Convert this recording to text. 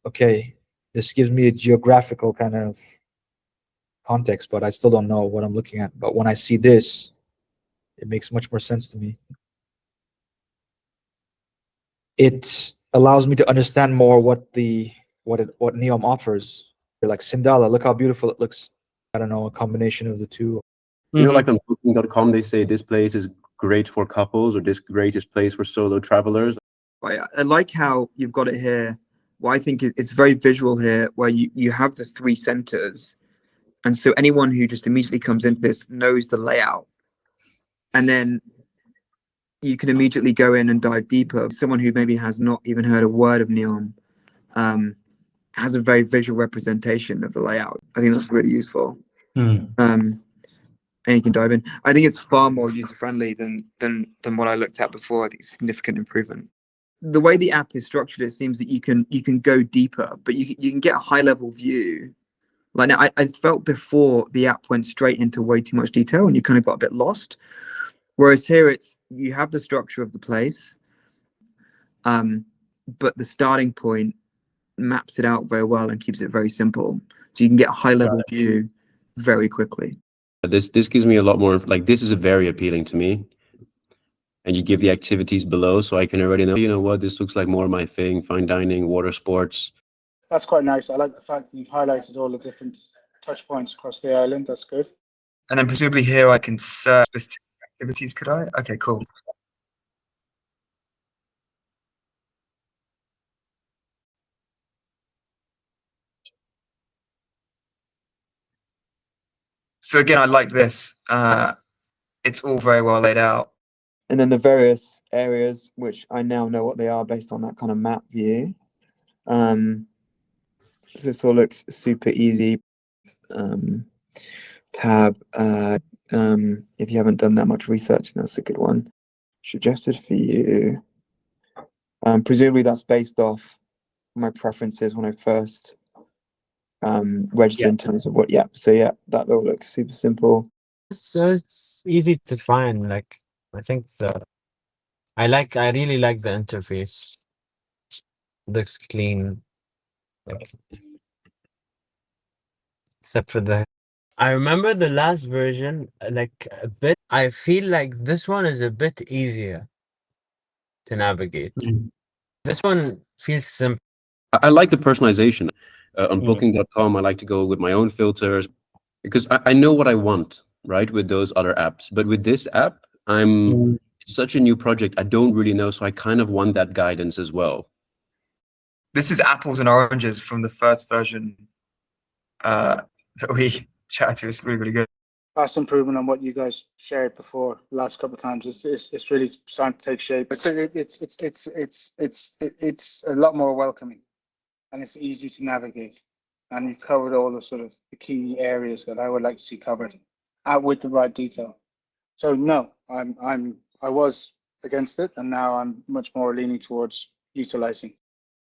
okay, this gives me a geographical kind of context, but I still don't know what I'm looking at. But when I see this, it makes much more sense to me. It allows me to understand more what Neom offers. Like Sindala, look how beautiful it looks. I don't know, a combination of the two. You know, like on Booking.com, they say this place is great for couples, or this greatest place for solo travelers. I like how you've got it here. Well, I think it's very visual here, where you have the three centers. And so anyone who just immediately comes into this knows the layout. And then you can immediately go in and dive deeper. Someone who maybe has not even heard a word of Neom has a very visual representation of the layout. I think that's really useful. And you can dive in. I think it's far more user-friendly than what I looked at before. I think it's a significant improvement. The way the app is structured, it seems that you can go deeper, but you can get a high-level view. Like now, I felt before the app went straight into way too much detail, and you kind of got a bit lost. Whereas here, you have the structure of the place, but the starting point maps it out very well and keeps it very simple, so you can get a high-level view very quickly. This gives me a lot more, like, this is very appealing to me. And you give the activities below, so I can already know, you know what, this looks like more my thing, fine dining, water sports. That's quite nice. I like the fact that you've highlighted all the different touch points across the island. That's good. And then presumably here I can search specific activities, could I? Okay, cool. So again, I like this. It's all very well laid out. And then the various areas, which I now know what they are based on that kind of map view. So this all looks super easy. Tab, if you haven't done that much research, that's a good one. Suggested for you. Presumably that's based off my preferences when I first registered in terms of what, so that all looks super simple. So it's easy to find. Like, I think I really like the interface. Looks clean. Like, except for I remember the last version, like a bit. I feel like this one is a bit easier to navigate. This one feels simple. I like the personalization. On Booking.com, I like to go with my own filters because I know what I want, right, with those other apps. But with this app, it's such a new project. I don't really know, so I kind of want that guidance as well. This is apples and oranges from the first version that we chatted to. It's really, really good. Fast improvement on what you guys shared before the last couple of times. It's really starting to take shape. It's a lot more welcoming, and it's easy to navigate. And you've covered all the sort of the key areas that I would like to see covered, with the right detail. So no, I was against it, and now I'm much more leaning towards utilizing.